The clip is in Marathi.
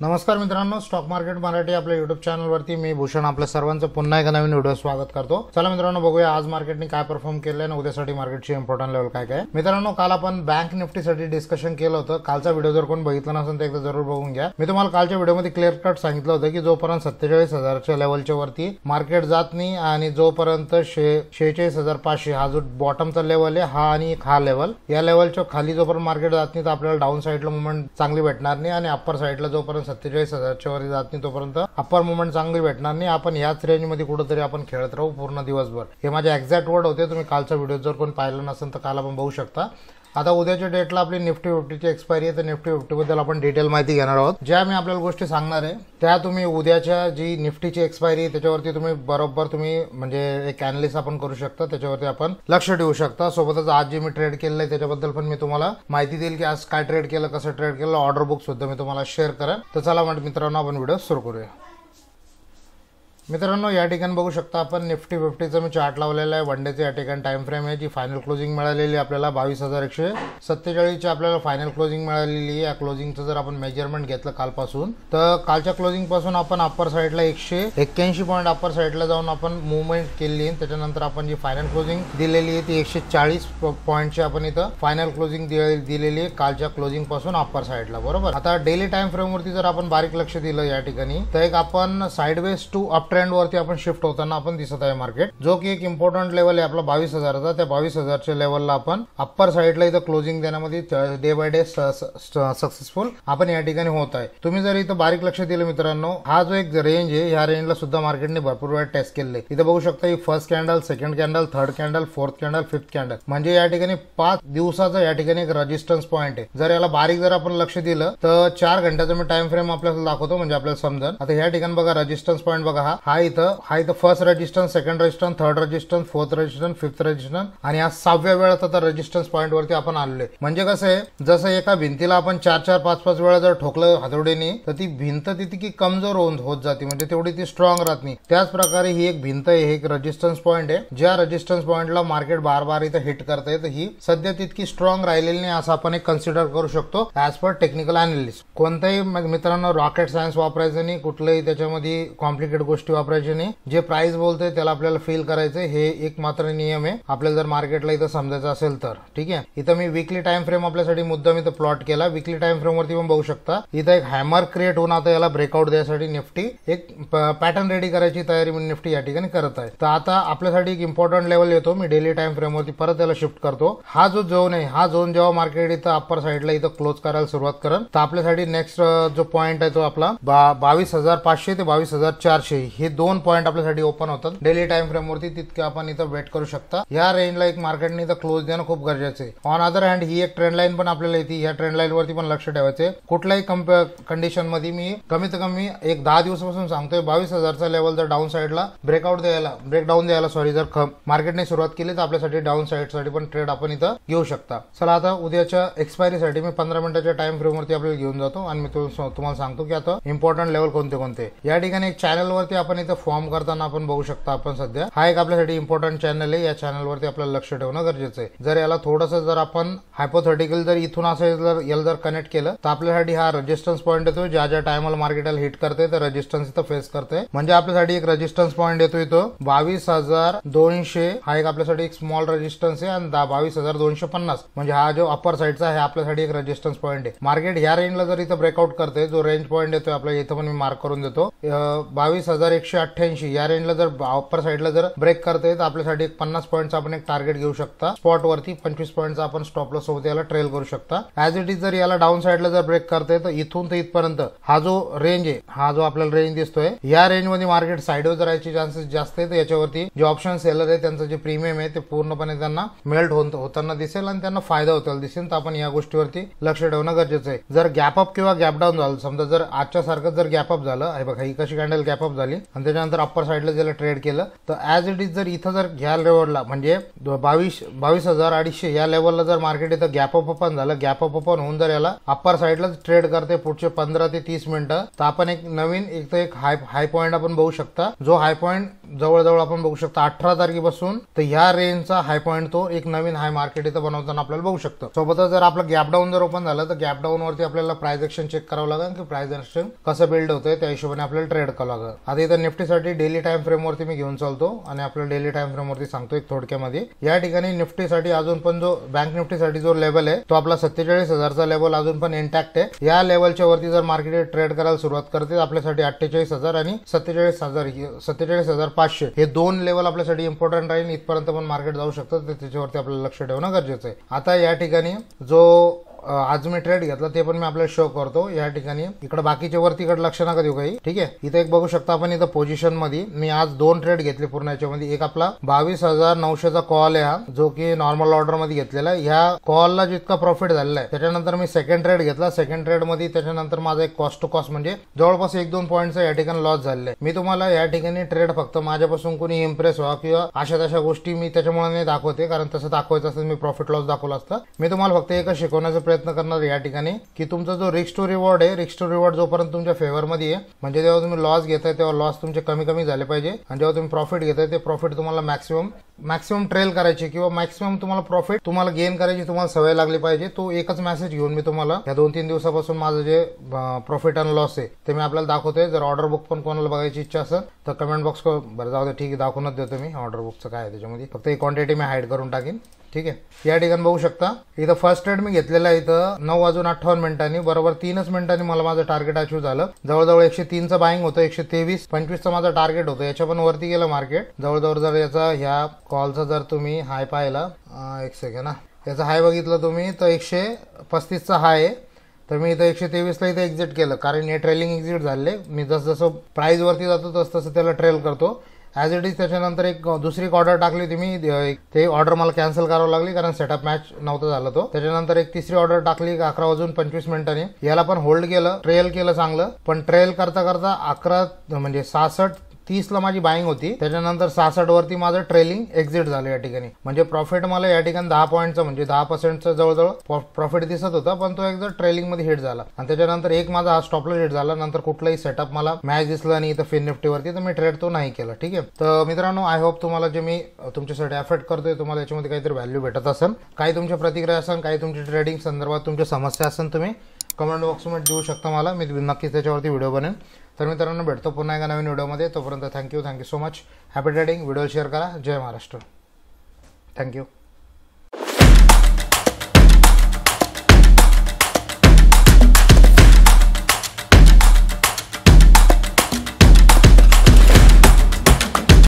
नमस्कार मित्रांनो, स्टॉक मार्केट मराठी आपल्या युट्यूब चॅनलवरती मी भूषण आपल्या सर्वांचं पुन्हा एका नवीन व्हिडिओ स्वागत करतो। चला मित्रांनो, बघूया आज मार्केटने काय परफॉर्म केलं आणि उद्यासाठी मार्केटची इम्पॉर्टंट लेवल काय काय। मित्रांनो, काल आपण बँक निफ्टीसाठी डिस्कशन केलं होतं। कालचा व्हिडिओ जर कोण बघितला नसेल तर एकदा जरूर बघून घ्या। मी तुम्हाला कालच्या व्हिडिओमध्ये क्लिअर कट सांगितलं होतं की जोपर्यंत 47,000च्या लेवलच्या वरती मार्केट जात नाही आणि जोपर्यंत 46,500 हा जो बॉटमचा लेवल आहे हा आणि हा लेवल, या लेवलच्या खाली जोपर्यंत मार्केट जात नाही तर आपल्याला डाऊन साईडला मुवमेंट चांगली भेटणार नाही आणि अप्पर साईडला जोपर्यंत 47,000च्या वर जात नाही तोपर्यंत अप्पर मुवमेंट चांगली भेटणार नाही। आपण याच रेंज मध्ये कुठेतरी आपण खेळत राहू पूर्ण दिवसभर। हे माझे एक्झॅक्ट वर्ड होते। तुम्ही कालचा व्हिडिओ जर कोण पाहिला नसेल तर काल आपण बघू शकता। आता उद्याच्या डेटला आपली निफ्टी 50ची एक्सपायरी आहे, तर निफ्टी 50 बद्दल आपण डिटेल माहिती घेणार आहोत। ज्या मी आपल्याला गोष्टी सांगणार आहे त्या तुम्ही उद्याच्या जी निफ्टीची एक्सपायरी आहे त्याच्यावरती तुम्ही बरोबर म्हणजे एक अॅनालिसिस आपण करू शकता, त्याच्यावरती आपण लक्ष ठेवू शकता। सोबतच आज जे मी ट्रेड केलं आहे त्याच्याबद्दल पण मी तुम्हाला माहिती देईल की आज काय ट्रेड केलं, कसं ट्रेड केलं, ऑर्डर बुक सुद्धा मी तुम्हाला शेअर करेन। तर चला मित्रांनो, आपण व्हिडिओ सुरू करूया। मित्रांनो, या ठिकाणी बघू शकता आपण निफ्टी 50चा मी चार्ट लावलेला आहे। वन डेचे या ठिकाणी टाइम फ्रेम आहे। जी फायनल क्लोजिंग मिळालेली आपल्याला 22,147 ची आपल्याला फायनल क्लोजिंग मिळालेली आहे। या क्लोजिंगचं जर आपण मेजरमेंट घेतलं कालपासून तर कालच्या क्लोजिंग पासून आपण अप्पर साईडला 181 पॉईंट अप्पर साईडला जाऊन आपण मुवमेंट केली आहे। त्याच्यानंतर आपण जी फायनल क्लोजिंग दिलेली आहे ती 140 पॉईंटची आपण इथं फायनल क्लोजिंग दिलेली आहे कालच्या क्लोजिंग पासून अप्पर साईडला, बरोबर। आता डेली टाइम फ्रेम वरती जर आपण बारीक लक्ष दिलं या ठिकाणी तर एक आपण साइडवेज टू अप ट्रेंड वरती आपण शिफ्ट होताना आपण दिसत आहे मार्केट, जो की एक इम्पॉर्टंट लेवल आहे आपला 22,000चा। त्या 22,000च्या लेवलला आपण अप्पर साईडला इथं क्लोजिंग देण्यामध्ये डे बाय डे सक्सेसफुल आपण या ठिकाणी होत आहे। तुम्ही जर इथं बारीक लक्ष दिलं मित्रांनो, हा जो एक रेंज आहे ह्या रेंजला सुद्धा मार्केटने भरपूर वेळा टेस्ट केले। इथं बघू शकता ही first candle, second candle, third candle, fourth candle, fifth candle, म्हणजे या ठिकाणी 5 दिवसाचा या ठिकाणी एक रेजिस्टन्स पॉईंट आहे। जर याला बारीक जर आपण लक्ष दिलं तर 4 घंट्याचा मी टाइम फ्रेम आपल्याला दाखवतो म्हणजे आपल्याला समजेल। आता या ठिकाणी बघा रेजिस्टन्स पॉईंट बघा, हा इथं first resistance, second resistance, third resistance, fourth resistance, fifth resistance आणि आज 6व्या वेळात आता रेजिस्टन्स पॉईंट वरती आपण आलोय। म्हणजे कसं आहे, जसं एका भिंतीला आपण 4-4, 5-5 वेळा जर ठोकलं हातोडीने तर ती भिंत तितकी कमजोर होत जाते, म्हणजे तेवढी ती स्ट्रॉंग राहत नाही। त्याच प्रकारे ही एक भिंत आहे, एक रेजिस्टन्स पॉईंट आहे। ज्या रेजिस्टन्स पॉईंटला मार्केट बार इथं हिट करतंय तर ही सध्या तितकी स्ट्रॉंग राहिलेली नाही असं आपण एक कन्सिडर करू शकतो ऍज पर टेक्निकल अनालिसिस। कोणताही मित्रांनो रॉकेट सायन्स वापरायचं नाही, कुठल्याही त्याच्यामध्ये कॉम्प्लिकेटेड गोष्टी वापरायच्या नाही। जे प्राइस बोलतोय त्याला आपल्याला फील करायचंय, हे एक मात्र नियम आहे आपल्याला जर मार्केटला इथं समजायचं असेल तर, ठीक आहे। इथं मी वीकली टाइम फ्रेम आपल्यासाठी मुद्दाम इथं प्लॉट केला। वीकली टाइम फ्रेम वरती पण बघू शकता इथं एक हॅमर क्रिएट होऊन आता याला ब्रेकआउट द्यायसाठी निफ्टी एक पॅटर्न रेडी करायची तयारी निफ्टी या ठिकाणी करत आहे। तर आता आपल्यासाठी एक इम्पॉर्टंट लेवल येतो, मी डेली टाइम फ्रेम वरती परत याला शिफ्ट करतो। हा जो झोन आहे, हा झोन जेव्हा मार्केट इथं अप्पर साईडला इथं क्लोज करायला सुरुवात करेल तर आपल्यासाठी नेक्स्ट जो पॉईंट आहे तो आपला 22,500 ते 22,400 हे दोन पॉईंट आपल्यासाठी ओपन होतात डेली टाइम फ्रेम वरती। तितके आपण इथं वेट करू शकता। या रेंजला एक मार्केटने इथं क्लोज देणं खूप गरजेचं आहे। ऑन अदर हँड ही एक ट्रेंड लाईन पण आपल्याला येते, या ट्रेंड लाईन वरती पण लक्ष ठेवायचे। कुठल्याही कंडिशन मध्ये मी कमीत कमी एक 10 दिवसापासून सांगतोय 22,000चा लेवल जर डाऊन साईडला ब्रेकडाऊन द्यायला जर मार्केटने सुरुवात केली तर आपल्यासाठी डाऊन साईड साठी पण ट्रेड आपण इथं घेऊ शकता। चला आता उद्याच्या एक्सपायरी साठी मी 15 मिनिटाच्या टाइम फ्रेम वरती आपल्याला घेऊन जातो आणि मी तुम्हाला सांगतो की आता इम्पॉर्टंट लेवल कोणते। या ठिकाणी एक चॅनल वरती आपण इथं फॉर्म करताना आपण बघू शकता आपण सध्या हा एक आपल्यासाठी इम्पॉर्टंट चॅनल आहे। या चॅनल वरती आपल्याला लक्ष ठेवणं गरजेचं आहे। जर याला थोडंसं जर आपण हायपोथेटिकल जर इथून असं याला जर कनेक्ट केलं तर आपल्यासाठी हा रेजिस्टन्स पॉईंट येतो। ज्या टायमाला मार्केटला हिट करते तर रेजिस्टन्स इथं फेस करते, म्हणजे आपल्यासाठी एक रेजिस्टन्स पॉईंट येतो इथं 22,200 हा एक आपल्यासाठी एक स्मॉल रेजिस्टन्स आहे आणि 22,250 म्हणजे हा जो अप्पर साईडचा आहे आपल्यासाठी एक रेजिस्टन्स पॉईंट आहे। मार्केट ह्या रेंजला जर इथं ब्रेकआउट करते, जो रेंज पॉईंट येतोय आपल्या इथं पण मी मार्क करून देतो 22,188 या रेंजला जर अप्पर साईडला जर ब्रेक करते तर आपल्यासाठी एक 50 पॉईंटचा आपण एक टार्गेट घेऊ शकता। स्पॉट वरती 25 पॉईंटचा आपण स्टॉप लॉस सोबत याला ट्रेल करू शकता। ऍज इट इज जर याला डाऊन साईडला जर ब्रेक करते तर इथून ते इथपर्यंत हा जो रेंज आहे, हा जो आपल्याला रेंज दिसतोय या रेंज मध्ये मार्केट साईडवर राहायचे चान्सेस जास्त आहेत। याच्यावरती जे ऑप्शन सेलर आहे त्यांचं जे प्रीमियम आहे ते पूर्णपणे त्यांना मेल्ट होताना दिसेल आणि त्यांना फायदा होताना दिसेल। तर आपण या गोष्टीवरती लक्ष ठेवणं गरजेचं आहे। जर गॅप अप किंवा गॅप डाऊन झालं, समजा जर आजच्या सारखं जर गॅप अप झालं, हे बघा ही कशी कॅन्डल गॅप अप झाली आणि त्याच्यानंतर अप्पर साईडला ज्याला ट्रेड केलं तर ॲज इट इज जर इथं जर ह्या लेवलला म्हणजे 22,250 या लेवलला जर मार्केट इथं गॅप अप ओपन झालं, गॅप अप ओपन होऊन जर याला अप्पर साईडला ट्रेड करते पुढचे 15 ते 30 मिनिटं, तर आपण एक नवीन एक हाय पॉईंट आपण बघू शकता, जो हाय पॉईंट जवळजवळ आपण बघू शकता 18 तारखेपासून तर ह्या रेंजचा हाय पॉईंट तो एक नवीन हाय मार्केट इथं बनवताना आपल्याला बघू शकतो. सोबतच जर आपलं गॅप डाऊन जर ओपन झालं तर गॅप डाऊन वरती आपल्याला प्राइस एक्शन चेक करावं लागेल की प्राइस एक्शन कसं बिल्ड होतंय, त्या हिशोबाने आपल्याला ट्रेड करावं लागेल. आता इथं निफ्टीसाठी डेली टाइम फ्रेम वरती मी घेऊन चालतो आणि आपल्याला डेली टाइम फ्रेम वरती सांगतो एक थोडक्यामध्ये. या ठिकाणी निफ्टीसाठी अजून पण जो बँक निफ्टीसाठी जो लेवल आहे तो आपला 47,000चा लेवल अजून पण इंटॅक्ट आहे. या लेवलच्या वरती जर मार्केट ट्रेड करायला सुरुवात करते आपल्यासाठी 48,000 आणि 47,500 हे दोन लेवल आपल्यासाठी इम्पॉर्टंट राहील. इथपर्यंत पण मार्केट जाऊ शकतं, तर त्याच्यावरती आपल्याला लक्ष ठेवणं गरजेचं आहे. आता या ठिकाणी जो आज मी ट्रेड घेतला ते पण मी आपल्याला शो करतो. या ठिकाणी इकडे बाकीच्या वरतीकडे लक्ष नका देऊ काही, ठीक आहे. इथे एक बघू शकता आपण इथं पोझिशन मध्ये मी आज 2 ट्रेड घेतले पूर्ण याच्यामध्ये. एक आपला 22,900चा कॉल आहे हा, जो की नॉर्मल ऑर्डर मध्ये घेतलेला आहे. ह्या कॉलला जितका प्रॉफिट झालेला आहे त्याच्यानंतर मी सेकंड ट्रेड घेतला. सेकंड ट्रेड मध्ये त्याच्यानंतर माझा एक कॉस्ट टू कॉस्ट म्हणजे जवळपास 1-2 पॉईंटचा या ठिकाणी लॉस झालेला आहे. मी तुम्हाला या ठिकाणी ट्रेड फक्त माझ्यापासून कोणी इम्प्रेस व्हा किंवा अशा तशा गोष्टी मी त्याच्यामुळे नाही दाखवते, कारण तसं दाखवायचं असेल मी प्रॉफिट लॉस दाखवला असतं. मी तुम्हाला फक्त एकच शिकवण्याचा प्रयत्न करणार या ठिकाणी की तुमचा जो रिस्क टू रिवॉर्ड आहे, रिस्क टू रिवॉर्ड जोपर्यंत तुमच्या फेवर मध्ये आहे म्हणजे जेव्हा तुम्ही लॉस घेताय तेव्हा लॉस तुमचे कमी कमी झाले पाहिजे आणि जेव्हा तुम्ही प्रॉफिट घेताय ते प्रॉफिट तुम्हाला मॅक्सिमम ट्रेल करायची किंवा मॅक्सिमम तुम्हाला प्रॉफिट तुम्हाला गेन करायची तुम्हाला सवय लागली पाहिजे. तो एकच मेसेज घेऊन मी तुम्हाला या 2-3 दिवसापासून माझं जे प्रॉफिट आणि लॉस आहे ते मी आपल्याला दाखवतोय. जर ऑर्डर बुक पण कोणाला बघायची इच्छा असेल तर कमेंट बॉक्स बरं जाऊ दे, ठीक आहे, दाखवूनच देतो मी ऑर्डर बुकचं काय आहे त्याच्यामध्ये. फक्त ही क्वांटिटी मी हाईड करून टाकीन, ठीक आहे. या ठिकाणी बघू शकता इथं फर्स्ट ट्रेड मी घेतलेला आहे. इथं 9:58 बरोबर 3च मिनिटांनी मला माझं टार्गेट अचीव्ह झालं. जवळजवळ 103चं बाईंग होतं, 123-25चं माझं टार्गेट होतं. याच्या पण वरती गेलं मार्केट जवळजवळ. जर याचा ह्या कॉलचा जर तुम्ही हाय पाहिला, एक सेकंड ना, याचा हाय बघितलं तुम्ही तर 135चा हाय आहे. तर मी इथं 123ला इथं एक्झिट केलं, कारण हे ट्रेलिंग एक्झिट झाले. मी जसं प्राइस वरती जातो तसं त्याला ट्रेल करतो ॲज इट इज. त्याच्यानंतर एक दुसरी ऑर्डर टाकली होती मी, ते ऑर्डर मला कॅन्सल करावं लागली कारण सेटअप मॅच नव्हतं झालं तो. त्याच्यानंतर एक तिसरी ऑर्डर टाकली 11:25 याला पण होल्ड केलं, ट्रेल केलं चांगलं. पण ट्रेल करता करता 66:30ला माझी बाईंग होती. त्याच्यानंतर 66 वरती माझं ट्रेलिंग एक्झिट झालं या ठिकाणी. म्हणजे प्रॉफिट मला या ठिकाणी 10 पॉईंटचं म्हणजे 10% जवळजवळ प्रॉफिट दिसत होता, पण तो एकदा ट्रेलिंग मध्ये हिट झाला. आणि त्याच्यानंतर एक माझा हा स्टॉपलॉस हिट झाला. नंतर कुठलाही सेटअप मला मॅच दिसला नाही इथं फिन निफ्टी वरती, तर मी ट्रेड तो नाही केला, ठीक आहे. तर मित्रांनो, आय होप तुम्हाला जे मी तुमच्यासाठी एफर्ट करतोय तुम्हाला याच्यामध्ये काहीतरी व्हॅल्यू भेटत असेल. काही तुमच्या प्रतिक्रिया असेल, काही तुमची ट्रेडिंग संदर्भात तुमच्या समस्या असेल, तुम्ही कमेंट बॉक्समध्ये देऊ शकता मला. मी नक्कीच त्याच्यावरती व्हिडिओ बनवेन. तर मित्रांनो, भेटतो पुन्हा एका नवीन व्हिडिओमध्ये. तोपर्यंत thank you so much. Happy trading. Video share करा. जय महाराष्ट्र. थँक्यू.